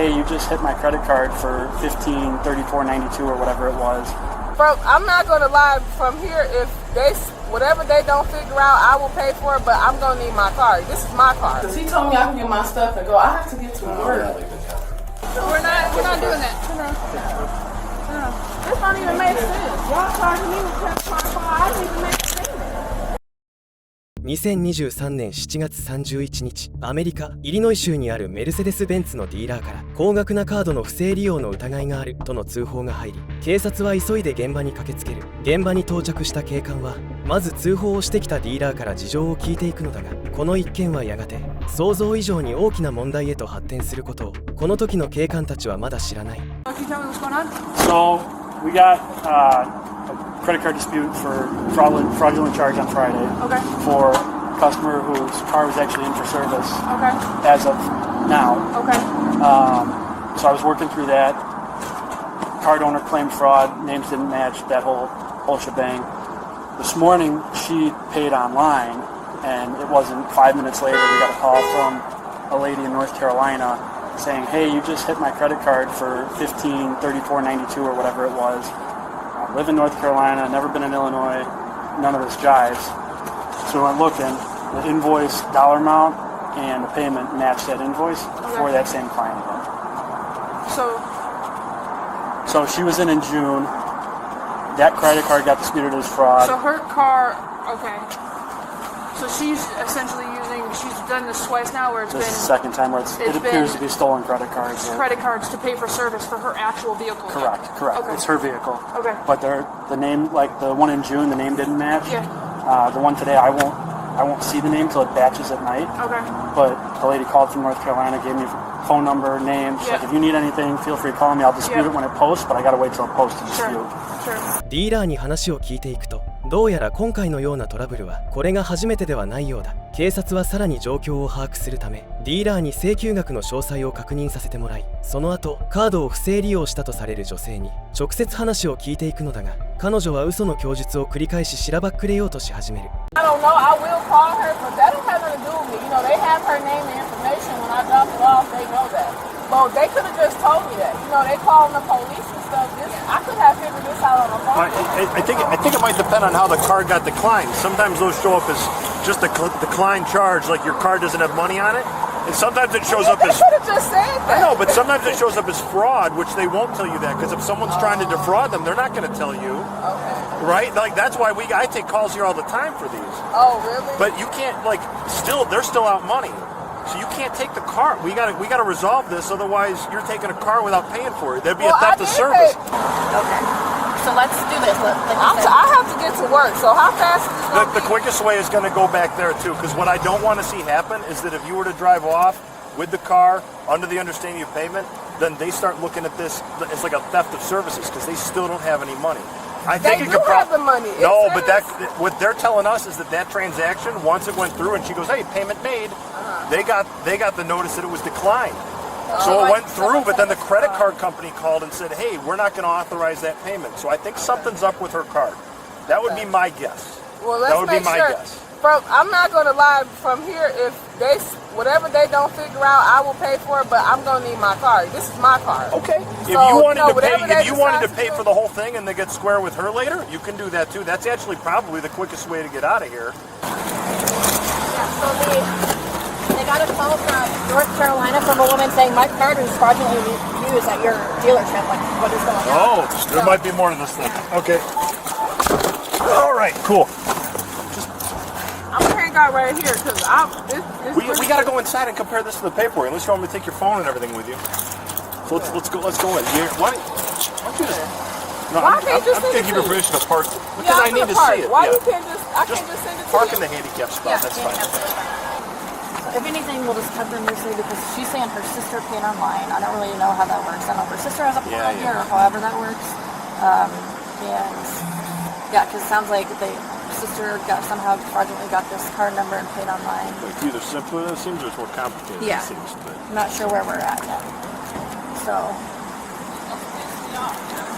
hey, you just hit my credit card for $15.34.92 or whatever it was. Bro, I'm not going to lie. From here, if they, whatever they don't figure out, I will pay for it, but I'm going to need my card. This is my card. Because he told me I can get my stuff and go. I have to get to work. We're not doing that. No. This don't even make sense. Y'all charging me with credit card. I didn't even make sense. 2023年7月31日、アメリカ・イリノイ州にあるメルセデス・ベンツのディーラーから高額なカードの不正利用の疑いがあるとの通報が入り、警察は急いで現場に駆けつける。現場に到着した警官は、まず通報をしてきたディーラーから事情を聞いていくのだが、この一件はやがて想像以上に大きな問題へと発展することを、この時の警官たちはまだ知らない。So we got credit card dispute for fraudulent charge on Friday. Okay. For a customer whose car was actually in for service. Okay. As of now. Okay. So I was working through that. Card owner claimed fraud. Names didn't match. That whole shebang. This morning she paid online, and it wasn't 5 minutes later we got a call from a lady in North Carolina saying, "Hey, you just hit my credit card for $15.34.92 or whatever it was. I live in North Carolina, never been in Illinois, none of this jives." So I went looking, the invoice dollar amount and the payment matched that invoice for that same client again. So she was in June. That credit card got disputed as fraud. So her car, okay. So she's essentially she's done this twice now where it's this been... is the second time where it appears to be stolen credit cards. Credit cards to pay for service for her actual vehicle. Correct. Okay. It's her vehicle. Okay. But the name, like the one in June, the name didn't match. Yeah. The one today, I won't see the name till it batches at night. Okay. But the lady called from North Carolina, gave me phone number, name. She's like, if you need anything, feel free to call me. I'll dispute it when it posts, but I gotta wait till it posts to dispute. Sure. ディーラーに話を聞いていくと、どうやら今回のようなトラブルはこれが初めてではないようだ。警察はさらに状況を把握するため、ディーラーに請求額の詳細を確認させてもらい、その後カードを不正利用したとされる女性に直接話を聞いていくのだが、彼女は嘘の供述を繰り返ししらばっくれようとし始める。 I don't know. I will call her, but that don't have nothing to do with me. You know, they have her name and information. When I drop it off, they know that. Well, they could have just told me that. You know, they calling the police and stuff. I could have figured this out on the phone. I think it might depend on how the card got declined. Sometimes those show up as just a declined charge, like your card doesn't have money on it. And sometimes it shows up as... They could have just said that. I know, but sometimes it shows up as fraud, which they won't tell you that. Because if someone's trying to defraud them, they're not going to tell you. Okay. Right? Like, that's why I take calls here all the time for these. Oh, really? But you can't, they're still out money. So you can't take the car. We gotta resolve this, otherwise you're taking a car without paying for it. That'd be a theft of service. Okay. So let's do this. I have to get to work, so how fast is this going to The quickest way is going to go back there, too, because what I don't want to see happen is that if you were to drive off with the car under the understanding of payment, then they start looking at this as like a theft of services because they still don't have any money. I think they do have the money. No, but what they're telling us is that transaction, once it went through and she goes, "Hey, payment made," they got the notice that it was declined. So it went through, but then the credit card company called and said, "Hey, we're not going to authorize that payment." So I think something's up with her card. That would be my guess. Well, let's that would make be my sure. guess. Bro, I'm not going to lie. From here, if they whatever they don't figure out, I will pay for it. But I'm going to need my card. This is my card. Okay. So, if you wanted to pay for the whole thing and then get square with her later, you can do that too. That's actually probably the quickest way to get out of here. Yeah. So they got a call from North Carolina from a woman saying my card was fraudulently used at your dealership. Like, what is going on? Oh, there might be more to this thing. Okay. All right. Cool. I'm gonna hang out right here because we gotta go inside and compare this to the paperwork. Unless you want me to take your phone and everything with you. So let's go in. Why don't you just? No, Why can't you I'm gonna give you permission to park because I need to see it. Why you can't just? I can't just send it to you. Park in the handicap spot. That's fine. If anything, we'll just cut them loosely because she's saying her sister paid online. I don't really know how that works. I don't know if her sister has a phone idea or however that works. Because it sounds like the sister somehow fraudulently got this card number and paid online. It's either simpler than it seems or it's more complicated than it seems. But I'm not sure where we're at yet. So.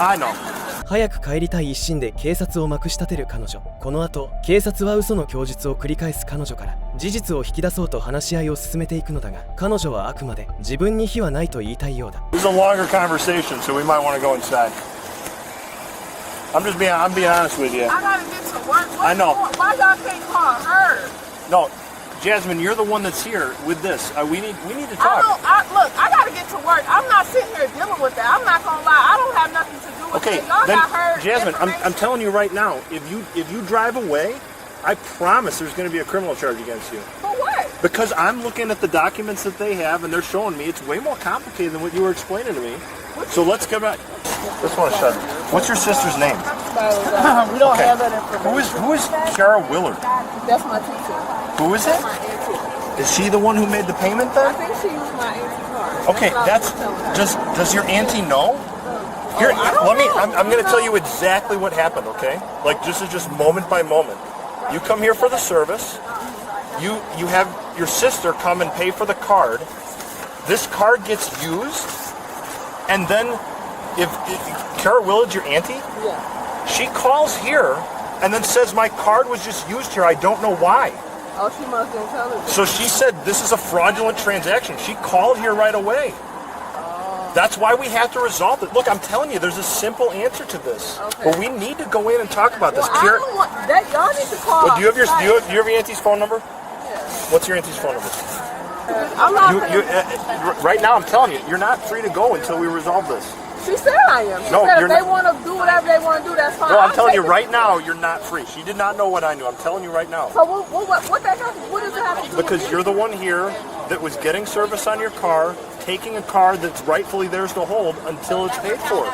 I know. 早く帰りたい一心で警察をまくし立てる彼女。この後警察は嘘の供述を繰り返す彼女から事実を引き出そうと話し合いを進めていくのだが、彼女はあくまで自分に非はないと言いたいようだ。 This is a longer conversation, so we might want to go inside. I'm being honest with you. I gotta get to work. I know. Why y'all can't call her? No, Jasmine, you're the one that's here with this. We need to I talk. look, I gotta get to work. I'm not sitting here dealing with that. I'm not gonna lie. I don't have nothing to do with Okay, it. Y'all then, got her Jasmine, I'm information. telling you right now, if you drive away, I promise there's going to be a criminal charge against you. For what? Because I'm looking at the documents that they have, and they're showing me it's way more complicated than what you were explaining to me. So let's get back. This one is shut. What's your sister's name? We don't have that information. Who is Kara Willard? That's my teacher. Who is it? My auntie. Is she the one who made the payment I then? think she used my auntie card. Okay, does your auntie know? Here, let me. I'm going to tell you exactly what happened. Okay, like this is just moment by moment. You come here for the service. You have your sister come and pay for the card. This card gets used, and then if Kara Willard's your auntie, Yeah. she calls here and then says my card was just used here. I don't know why. Oh, she must have told her. So she said this is a fraudulent transaction. She called here right away. That's why we have to resolve it. Look, I'm telling you, there's a simple answer to this. Okay. But we need to go in and talk about this. Well, I don't want that. Y'all need to call. Well, do you have your auntie's phone number? Yeah. What's your auntie's phone number? I'm not. Right now, I'm telling you, you're not free to go until we resolve this. She said I am. She No, said you're if they not. want to do whatever they want to do, that's fine. No, I'm telling you taking right it. now, you're not free. She did not know what I knew. I'm telling you right now. So what that got? What does it have to do? Because with you're the one here that was getting service on your car, taking a car that's rightfully theirs to hold until it's paid for.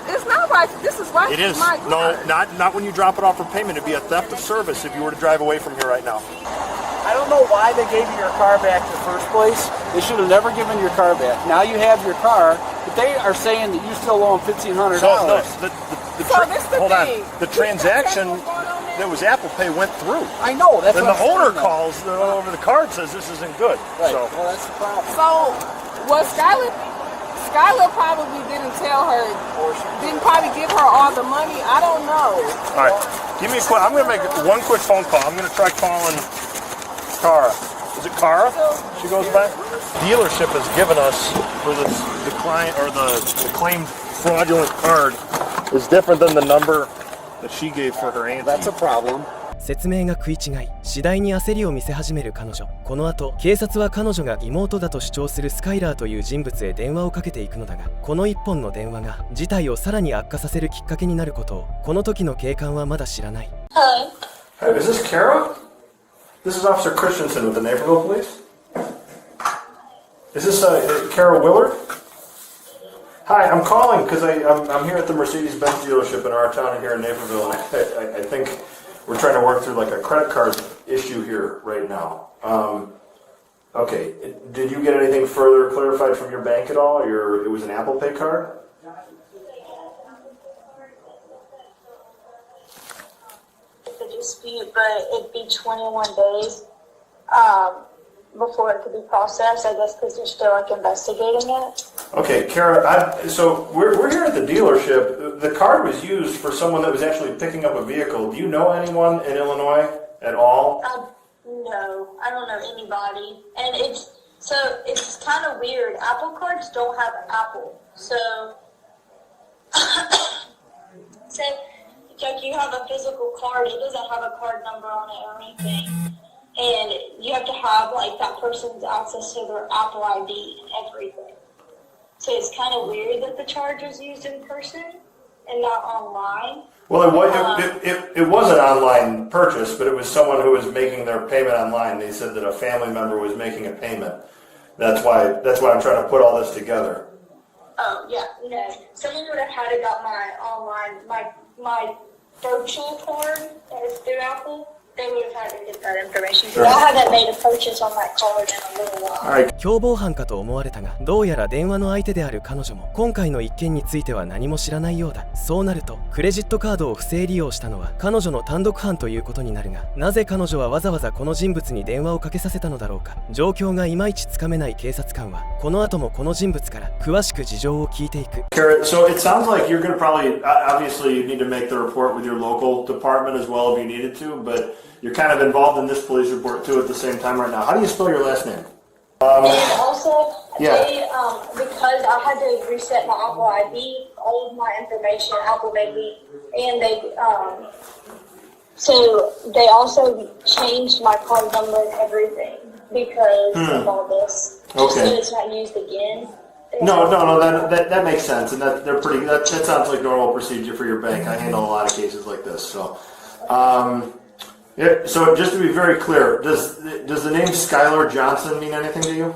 It's not right. This is right. It is. My No, car. not when you drop it off for payment. It'd be a theft of service if you were to drive away from here right now. I don't know why they gave you your car back in the first place. They should have never given your car back. Now you have your car, but they are saying that you still owe them $1,500. So, no, hold on. thing. The transaction that was Apple Pay went through. I know. That's Then what the I'm owner saying, though. calls over the card says this isn't good. Right. So Well, that's the problem. So what Skylar probably didn't tell her, didn't probably give her all the money. I don't know. all right, give me a quick. I'm going to make one quick phone call. I'm going to try calling Cara. Is it Cara? She goes by. Dealership has given us for the client or the claimed fraudulent card is different than the number that she gave for her auntie. That's a problem. 説明が食い違い、次第に焦りを見せ始める彼女。この後、警察は彼女が妹だと主張するスカイラーという人物へ電話をかけていくのだが、この一本の電話が事態をさらに悪化させるきっかけになることを、この時の警官はまだ知らない。Hey, is this Kara? This is Officer Christensen with the Naperville Police. Is this Kara Willard? Hi, I'm calling because I'm here at the Mercedes-Benz dealership in our town here in Naperville, and I think we're trying to work through like a credit card issue here right now. Okay, did you get anything further clarified from your bank at all? It was an Apple Pay card? The dispute, but it'd be 21 days before it could be processed, I guess, because they're still like investigating it. Okay, Kara, so we're here at the dealership. The card was used for someone that was actually picking up a vehicle. Do you know anyone in Illinois at all? No, I don't know anybody. And it's kind of weird. Apple cards don't have Apple. So, like you have a physical card, it doesn't have a card number on it or anything. And you have to have like that person's access to their Apple ID and everything. So it's kind of weird that the charge is used in person and not online. Well, it was an online purchase, but it was someone who was making their payment online. They said that a family member was making a payment. That's why I'm trying to put all this together. Oh yeah, no. Someone would have had to got my online my virtual card that is through Apple. they would have had to get that information. But I haven't made a purchase on that card in a little while. 共謀犯かと思われたが、どうやら電話の相手である彼女も今回の一件については何も知らないようだ。そうなるとクレジットカードを不正利用したのは彼女の単独犯ということになるが、なぜ彼女はわざわざこの人物に電話をかけさせたのだろうか。状況がいまいちつかめない警察官はこの後もこの人物から詳しく事情を聞いていく。 So it sounds like you're going to probably, obviously you need to make the report with your local department as well if you needed to, but you're kind of involved in this police report too at the same time right now. How do you spell your last name? And also, Yeah. they, because I had to reset my Apple ID, all of my information, Apple baby, and they, so they also changed my card number and everything because of all this. Just so it's not used again. No, that makes sense, and that sounds like normal procedure for your bank. I handle a lot of cases like this, so. Yeah, so just to be very clear, does the name Skylar Johnson mean anything to you?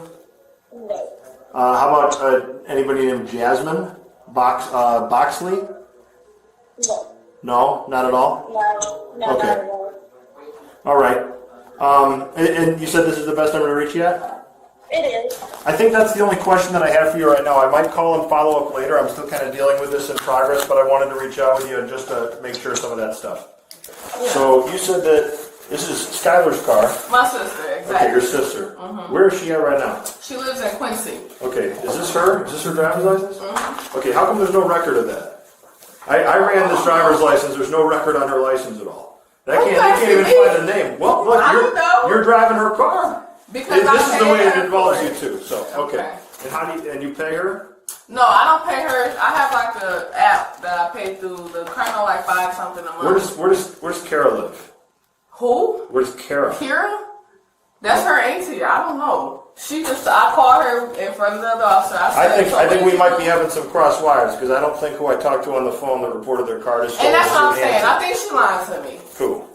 No. How about anybody named Jasmine Boxley? No. No, not at all? No, Okay. not at all. All right. And you said this is the best number to reach yet? It is. I think that's the only question that I have for you right now. I might call and follow up later. I'm still kind of dealing with this in progress, but I wanted to reach out with you just to make sure some of that stuff. Yeah. So you said that this is Skylar's car. My sister, exactly. Okay, your sister. Mm-hmm. Where is she at right now? She lives in Quincy. Okay, is this her? Is this her driver's license? Mm-hmm. Okay, how come there's no record of that? I ran this driver's license. There's no record on her license at all. You can't even find the name. Well, look, you're driving her car. Because this is the way it involves you you too. So okay. And you pay her? No, I don't pay her. I have like the app that I pay through. The Colonel like $5 something a month. Where's Kara live? Who? Where's Kara? Kira? That's her auntie. I don't know. I called her in front of the other officer. I think we might be having some cross wires because I don't think who I talked to on the phone that reported their car is. And that's what I'm saying. I think she lied to me. Who?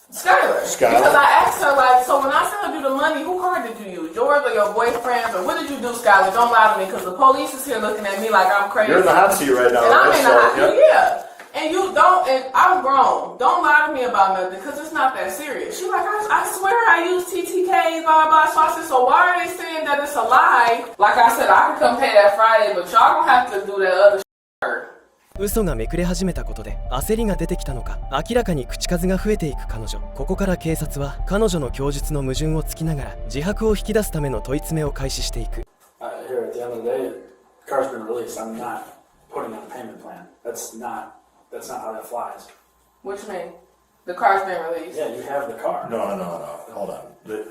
Skylar. Because I asked her, like, so when I sent you the money, who card did you use? Yours or your boyfriend's? Or what did you do, Skylar? Don't lie to me, because the police is here looking at me like I'm crazy. You're in the hot seat right now, and right? I'm in the hot seat, yeah. And you don't, and I'm grown. Don't lie to me about nothing, because it's not that serious. She's like, I swear I use TTK, blah, blah, blah. So I said, so why are they saying that it's a lie? Like I said, I can come pay that Friday, but y'all don't have to do that other shit. 嘘がめくれ始めたことで焦りが出てきたのか、明らかに口数が増えていく彼女。ここから警察は彼女の供述の矛盾を突きながら自白を引き出すための問い詰めを開始していく。Here at the end of the day, the car's been released. I'm not putting on a payment plan. That's not how that flies. What you mean? The car's been released? Yeah, you have the car. No. Hold on. The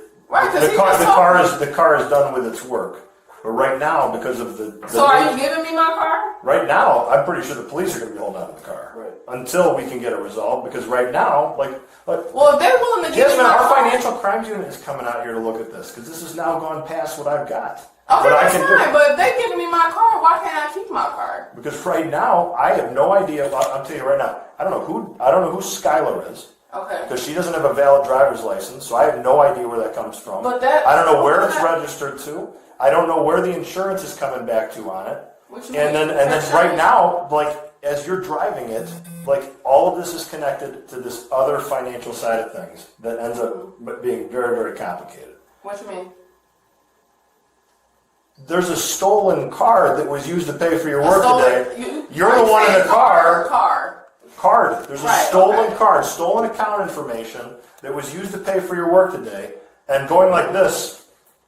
car is done with its work. But right now, because of the so are you giving me my car? Right now, I'm pretty sure the police are going to be holding on to the car. Right. Until we can get it resolved, because right now, well, if they're willing to give me my our car, financial crimes unit is coming out here to look at this, because this has now gone past what I've got. Okay, that's fine, but if they're giving me my car, why can't I keep my car? Because right now, I have no idea. I'll tell you right now, I don't know who Skylar is. Okay. Because she doesn't have a valid driver's license, so I have no idea where that comes from. But I don't know where it's registered to. I don't know where the insurance is coming back to on it. And then right now, like as you're driving it, like all of this is connected to this other financial side of things that ends up being very, very complicated. What you mean? There's a stolen card that was used to pay for your work today. You're the one in the car. Card. There's a stolen card, stolen account information that was used to pay for your work today, and going like this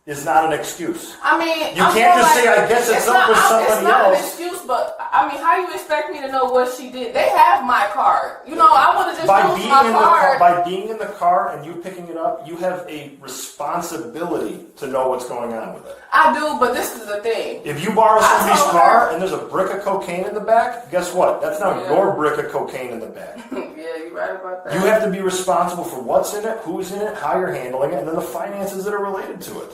is not an excuse. I mean, you can't just say, I guess it's up with somebody else. It's not an excuse, but I mean, how you expect me to know what she did? They have my card. You know, I would have just used my card. By being in the car and you picking it up, you have a responsibility to know what's going on with it. I do, but this is the thing. If you borrow somebody's car and there's a brick of cocaine in the back, guess what? That's not your brick of cocaine in the back. Yeah, you're right about that. You have to be responsible for what's in it, who's in it, how you're handling it, and then the finances that are related to it.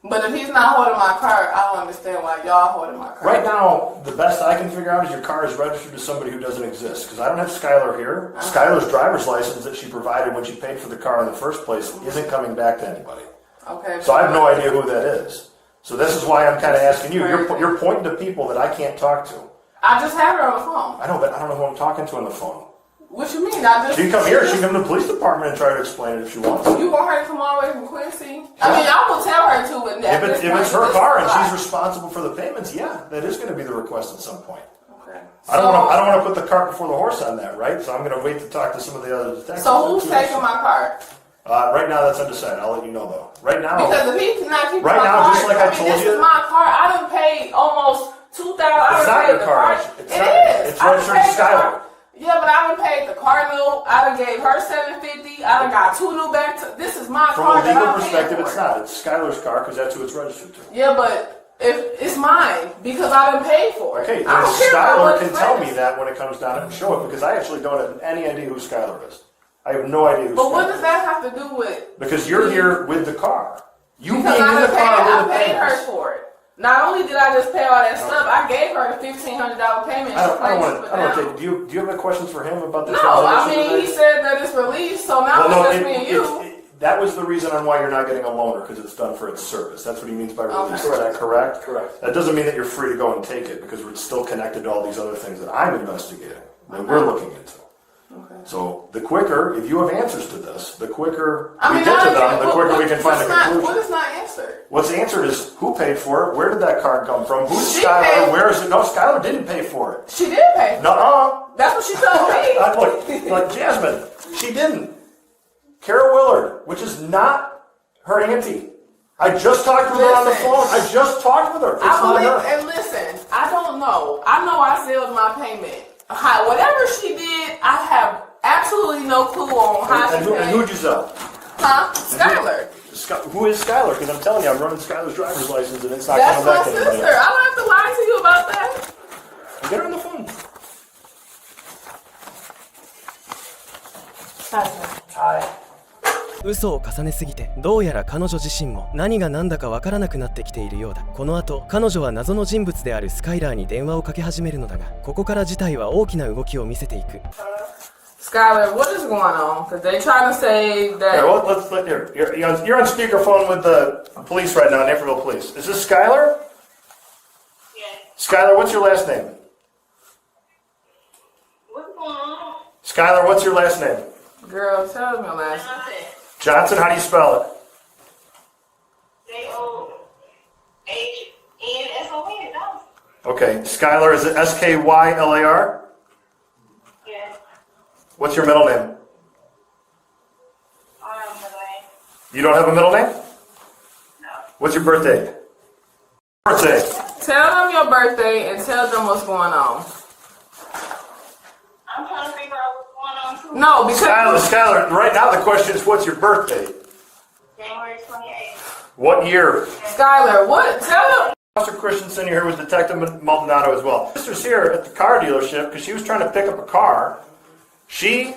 But if he's not holding my car, I don't understand why y'all holding my car. Right now, the best I can figure out is your car is registered to somebody who doesn't exist. Because I don't have Skylar here. Skylar's driver's license that she provided when she paid for the car in the first place isn't coming back to anybody. Okay. So I have no idea who that is. So this is why I'm kind of asking you. You're pointing to people that I can't talk to. I just had her on the phone. I know, but I don't know who I'm talking to on the phone. What you mean? I just She can come here. She can come to the police department and try to explain it if she wants. You want her to come all the way from Quincy? I mean, I will tell her to. But If it's her car and she's responsible for the payments, yeah, that is going to be the request at some point. Okay. I don't want to put the cart before the horse on that, right? So I'm going to wait to talk to some of the other detectives. So who's taking my card? Right now, that's undecided. I'll let you know though. Right now, Because if he cannot keep right my now, card, just like I told this you, is my car. I done paid almost $2,000. it's not your car. It is. It's registered to Skylar. Yeah, but I done paid the car note. I done gave her $750. I done got 2 new back. This is my car. From a legal perspective, it's not. It's Skylar's car because that's who it's registered to. Yeah, but if it's mine because I done paid for it. Okay, I then don't care about Skylar what can it's tell me registered. that when it comes down and show it because I actually don't have any idea who Skylar is. I have no idea who But Skylar what does is. that have to do with? Because you're here with the car. You Because being in the car I with the paid her payments. for it. Not only did I just pay all that stuff, I gave her the $1,500 payment. I don't want to. Do you have any questions for him about the No, I transaction mean, he today? said that it's released, so now Well, it's just me and you. that was the reason on why you're not getting a loaner, because it's done for its service. That's what he means by release. Okay. Is that correct? Correct. That doesn't mean that you're free to go and take it, because we're still connected to all these other things that I'm investigating, that we're looking into. Okay. So the quicker, if you have answers to this, the quicker I we mean, get to I- them, the quicker we can find a conclusion. What is not answered? What's answered is who paid for it, where did that card come from, who's She Skylar, paid. where is it? No, Skylar didn't pay for it. She did pay. Nuh-uh. That's what she told me. Look, Jasmine, she didn't. Kara Willard, which is not her auntie. I just talked with her on the Listen. phone. I just talked with her. It's I not believe, her. and listen, I don't know. I know I sealed my payment. Whatever she did, I have absolutely no clue on how And she paid. who'd you sell? Huh? Skylar. Who is Skylar? Because I'm telling you, I'm running Skylar's driver's license and it's not That's coming my back to anybody sister. else. I don't have to lie to you about that. Get her on the phone. Hi. 嘘を重ねすぎてどうやら彼女自身も何が何だかわからなくなってきているようだ。この後彼女は謎の人物であるスカイラーに電話をかけ始めるのだが、ここから事態は大きな動きを見せていく。 Skylar, what is going on? Because they trying to say that. Okay, well, you're on speakerphone with the police right now, Naperville Police. Is this Skylar? Yeah. Skylar, what's your last name? What's going on? Skylar, what's your last name? Girl, tell them your last. Nothing. Johnson, how do you spell it? Johonson. No. Okay, Skylar, is it Skylar? Yeah. What's your middle name? I don't know the name. You don't have a middle name? No. What's your birthday? Birthday. Tell them your birthday and tell them what's going on. I'm trying to figure out what's going on too. No, because Skylar, right now the question is what's your birthday? January 28th. What year? Skylar, what? Tell them. Officer Christensen here with Detective Maldonado as well. Sister's here at the car dealership because she was trying to pick up a car. She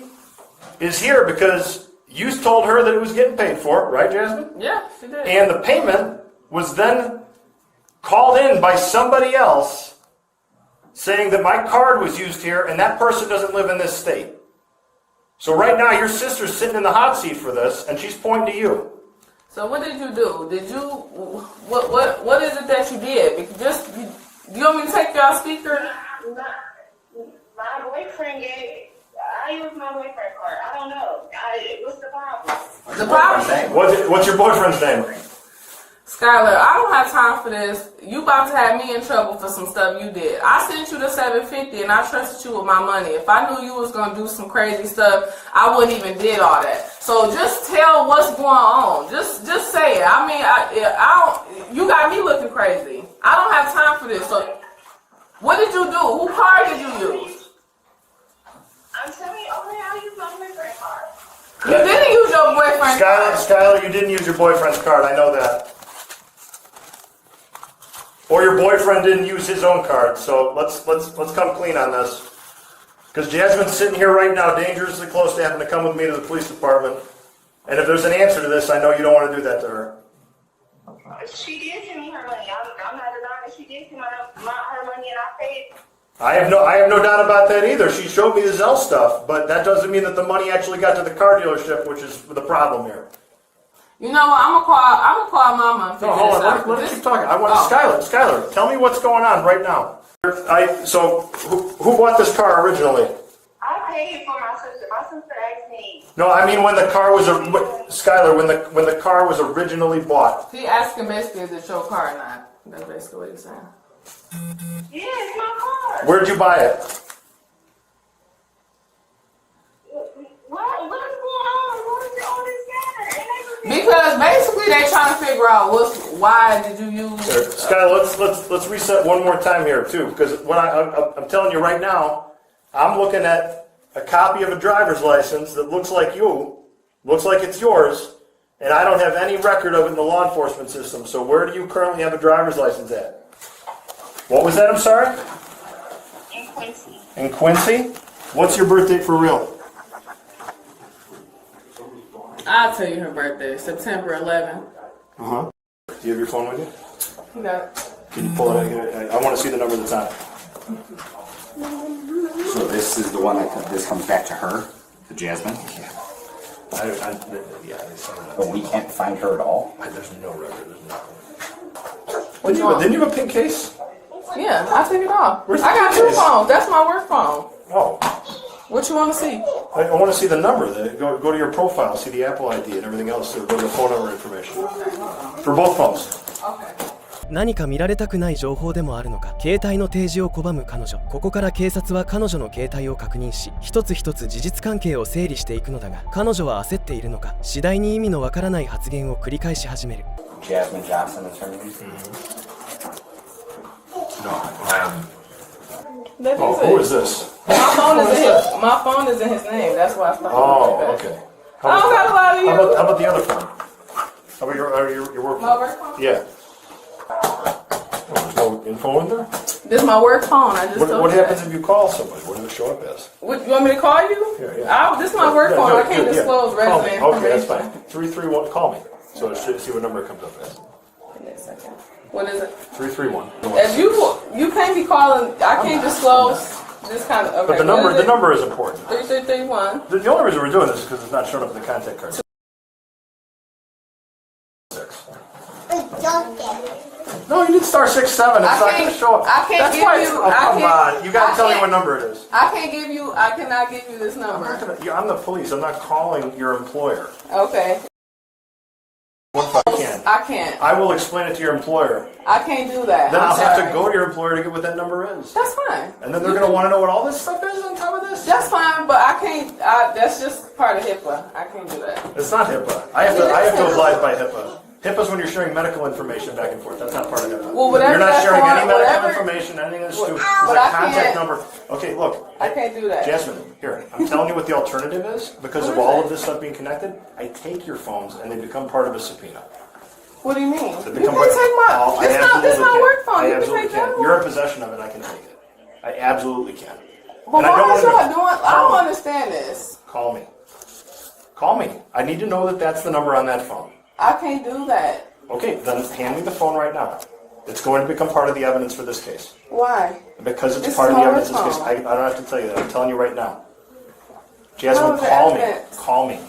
is here because you told her that it was getting paid for, right, Jasmine? Yeah, she did. And the payment was then called in by somebody else saying that my card was used here and that person doesn't live in this state. So right now your sister's sitting in the hot seat for this and she's pointing to you. So what did you do? Did you what is it that you did? Because you want me to take y'all speaker? My boyfriend I use my boyfriend card. I don't know. What's the problem? The problem, What's your boyfriend's name? Skylar, I don't have time for this. You about to have me in trouble for some stuff you did. I sent you the $750 and I trusted you with my money. If I knew you was gonna do some crazy stuff, I wouldn't even did all that. So just tell what's going on. Just say it. I mean, I don't. You got me looking crazy. I don't have time for this. So what did you do? Who card did you use? I'm telling you, okay, I'll use my boyfriend card. You didn't use your boyfriend's card. Skylar, you didn't use your boyfriend's card. I know that. Or your boyfriend didn't use his own card. So let's come clean on this. Because Jasmine's sitting here right now, dangerously close to having to come with me to the police department. And if there's an answer to this, I know you don't want to do that to her. She did send me her money. I'm not denying that she did send me her money and I paid. I have no doubt about that either. She showed me the Zelle stuff, but that doesn't mean that the money actually got to the car dealership, which is the problem here. You know what? I'm gonna call Mama and figure No, hold this on. out. Let me keep talking. I want Skylar, tell me what's going on right now. So who bought this car originally? I paid for my sister. My sister asked me. No, I mean when the car was Skylar, when the car was originally bought. He asking basically is it your car or not? That's basically what he's saying. Yeah, it's my car. Where'd you buy it? What's going on? What is all this matter? Because basically they trying to figure out why did you use Skylar, let's reset one more time here too, because when I'm telling you right now, I'm looking at a copy of a driver's license that looks like it's yours, and I don't have any record of it in the law enforcement system. So where do you currently have a driver's license at? What was that? I'm sorry? In Quincy. In Quincy? What's your birth date for real? I'll tell you her birthday, September 11th. Uh-huh. Do you have your phone with you? You got it. Can you pull it out? I want to see the number that's on it. So this is the one this comes back to her, to Jasmine? Yeah. But we can't find her at all? There's no record. Which one? Didn't you have a pink case? Yeah, I took it off. Where's I the got pink two case? phones. That's my work phone. Oh. What you want to see? I want to see the number. Go to your profile, see the Apple ID and everything else. So go to the phone number information. For both phones. Okay. 何か見られたくない情報でもあるのか、携帯の提示を拒む彼女。ここから警察は彼女の携帯を確認し、一つ一つ事実関係を整理していくのだが、彼女は焦っているのか、次第に意味のわからない発言を繰り返し始める。Jasmine Johnson is her name? That Oh, is who it. is this? My phone is in his name. That's why I started. Oh, okay. I don't got a lot of you. How about the other phone? How about your work phone? My work phone? Yeah. Oh, there's no info in there? This is my work phone. I just told What you happens that. if you call somebody? What does it show up as? What, you want me to call you? Yeah. This is my work phone. I can't disclose Call resident me. Okay, that's information. fine. 331. Call me. So it should see what number it comes up as. Give me a second. What is it? 331. If you can't be calling, I can't disclose this kind of. Okay, But the number is important. 3331. The only reason we're doing this is because it's not showing up in the contact card. No, you need *6 7. It's not going to show up. I can't That's give why you. come on. You got to tell me what number it is. I can't give you. I cannot give you this number. I'm the police. I'm not calling your employer. Okay. What if I can? I can't. I will explain it to your employer. I can't do that. Then I'm I'll have sorry. to go to your employer to get what that number is. That's fine. And then they're going to want to know what all this stuff is on top of this? That's fine, but I can't. That's just part of HIPAA. I can't do that. It's not HIPAA. I have to abide by HIPAA. HIPAA's when you're sharing medical information back and forth. That's not part of HIPAA. Well, whatever you're not that sharing any form- medical whatever- information, anything that's stupid. But There's a I contact can't- number. Okay, look. I can't do that. Jasmine, here. I'm telling you what the alternative is. Because of all of this stuff being connected, I take your phones and they become part of a subpoena. What do you mean? They You can't become take my. Oh, I This absolutely my can. work phone. I You can absolutely take that can. one. You're in possession of it. I can take it. I absolutely can. But And I why don't is wanna y'all do- doing? I don't understand this. Call me. Call me. I need to know that that's the number on that phone. I can't do that. Okay, then hand me the phone right now. It's going to become part of the evidence for this case. Why? Because it's This part is of the my evidence work of this case. phone. I don't have to tell you that. I'm telling you right now. Jasmine, How is it call me. evidence? Call me.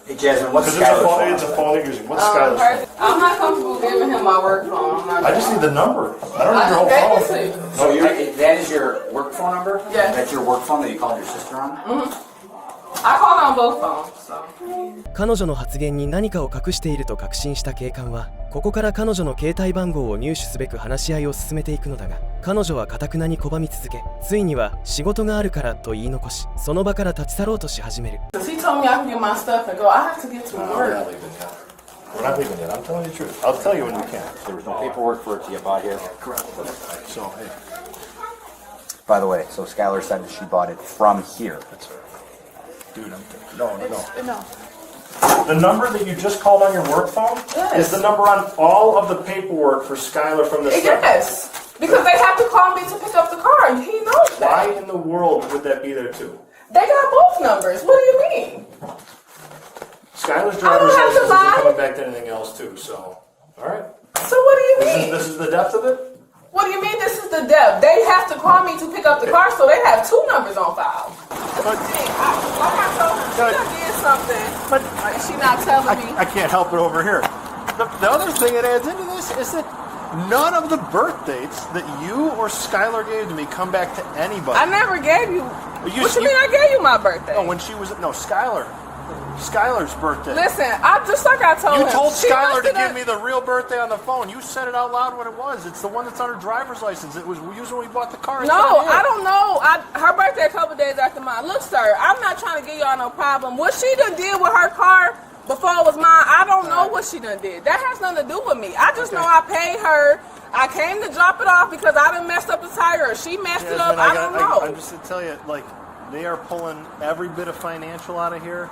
Hey, Jasmine, what's Because Skylar's phone? it's a phone that you're using. What's Skylar's phone? I'm not comfortable giving him my work phone. I'm not I just need the number. I don't need your whole gave it phone. to you. So that is your work phone number? Yes. That's your work phone that you called your sister on? I called on both phones. So.彼女の発言に何かを隠していると確信した警官は、ここから彼女の携帯番号を入手すべく話し合いを進めていくのだが、彼女は頑なに拒み続け、ついには仕事があるからと言い残し、その場から立ち去ろうとし始める。He told me I can get my stuff and go. I have to get to We're work. not leaving yet. We're not leaving yet. I'm telling you the truth. I'll tell you when we can. There was no paperwork for it to get bought here. Correct. So, hey, By the way, so Skylar said that she bought it from here. that's her. Dude, no. The number that you just called on your work phone is the number on all of the paperwork for Skylar from the start. Yes, because they have to call me to pick up the car. and He knows Why that. in the world would that be there too? They got both numbers. What do you mean? Skylar's I driver's don't have to license lie. isn't coming back to anything else too, so. Alright. So what do you mean? This is the depth of it? What do you mean this is the depth? They have to call me to pick up the car, so they have two numbers on file. Like I told her, she did something, but she not telling me. I can't help it over here. The other thing that adds into this is that None of the birth dates that you or Skylar gave to me come back to anybody. I never gave you. What you mean I gave you my birthday? No, when she was Skylar's birthday. Listen, just like I told him. You told Skylar to give me the real birthday on the phone. You said it out loud what it was. It's the one that's on her driver's license. It was used when we bought the car. No, I don't know. Her birthday a couple days after mine. Look, sir, I'm not trying to give y'all no problem. What she done did with her car before it was mine, I don't know what she done did. That has nothing to do with me. I just know I paid her. I came to drop it off because I done messed up the tire. She messed it up. I don't know. I'm just to tell you, like, they are pulling every bit of financial out of here.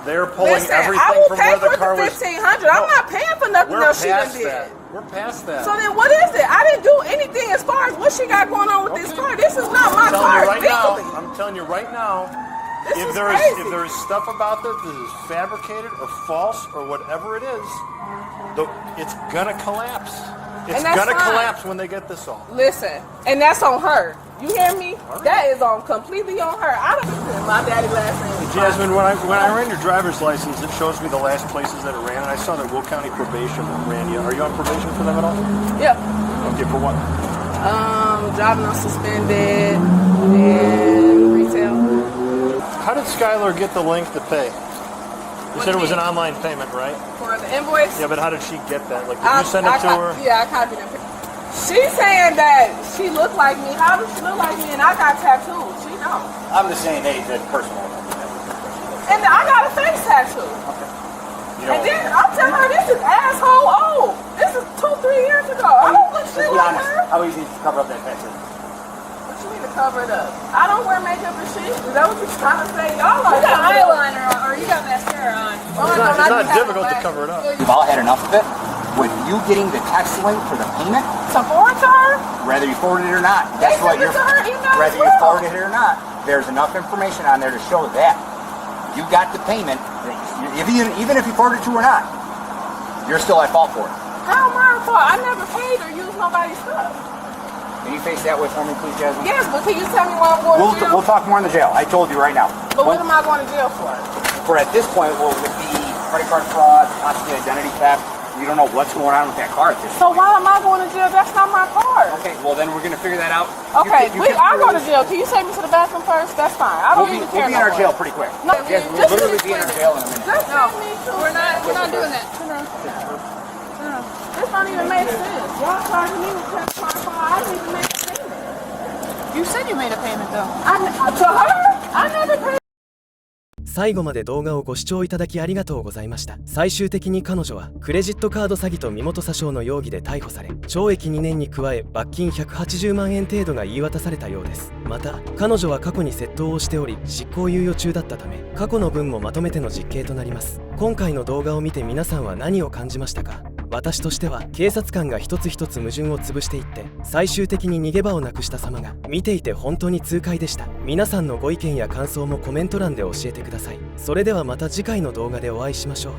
They're pulling everything from where the car was. $1,500. I'm not paying for nothing else she done did. We're past that. So then what is it? I didn't do anything as far as what she got going on with this car. This is not my car. I'm telling you right now, if there is stuff about this that is fabricated or false or whatever it is, it's gonna collapse. It's gonna collapse when they get this off. Listen, and that's on her. You hear me? Right. That is completely on her. I don't know my daddy's last name. Jasmine, when I ran your driver's license, it shows me the last places that it ran, and I saw that Will County Probation ran you. Are you on probation for them at all? Yeah. Okay, for what? Driving on suspended and retail. How did Skylar get the link to pay? You said it was an online payment, right? For the invoice? Yeah, but how did she get that? Like, did you send it to her? Yeah, I copied it. She's saying that she looked like me. How does she look like me? And I got tattoos. She don't. I'm just saying, hey, that's personal. And I got a face tattoo. Okay. And then I'm telling her this is asshole old. This is 2-3 years ago. I don't look shit like her. How easy to cover up that tattoo? What you mean to cover it up? I don't wear makeup and shit. Is that what you're trying to say? Y'all You got eyeliner on, or you got mascara on. It's not difficult to cover it up. You've all had enough of it. With you getting the text link for the payment, to forward to her? whether you forwarded it or not, guess what? Whether you forwarded it or not, there's enough information on there to show that you got the payment. Even if you forwarded it to her or not, you're still at fault for it. How am I at fault? I never paid or used nobody's stuff. Can you face that way for me, please, Jasmine? Yes, but can you tell me why I'm going to jail? We'll talk more in the jail. I told you right now. But what am I going to jail for? For at this point, with the credit card fraud, possibly identity theft, you don't know what's going on with that car at this So point. why am I going to jail? That's not my car. Okay, well then we're going to figure that out. Okay, I'll go to jail. Can you take me to the bathroom first? That's fine. I don't even care. We'll be in our jail pretty quick. No, Yes, we'll literally be in our jail in a minute. Just send me to We're not doing that. This don't even make sense. Y'all charging me with my car. I didn't even make a payment. You said you made a payment though. To her? I never paid. 最後まで動画をご視聴いただきありがとうございました。最終的に彼女はクレジットカード詐欺と身元詐称の容疑で逮捕され、懲役2年に加え罰金180万円程度が言い渡されたようです。また彼女は過去に窃盗をしており執行猶予中だったため、過去の分もまとめての実刑となります。今回の動画を見て皆さんは何を感じましたか？私としては警察官が一つ一つ矛盾を潰していって最終的に逃げ場をなくした様が見ていて本当に痛快でした。皆さんのご意見や感想もコメント欄で教えてください。それではまた次回の動画でお会いしましょう。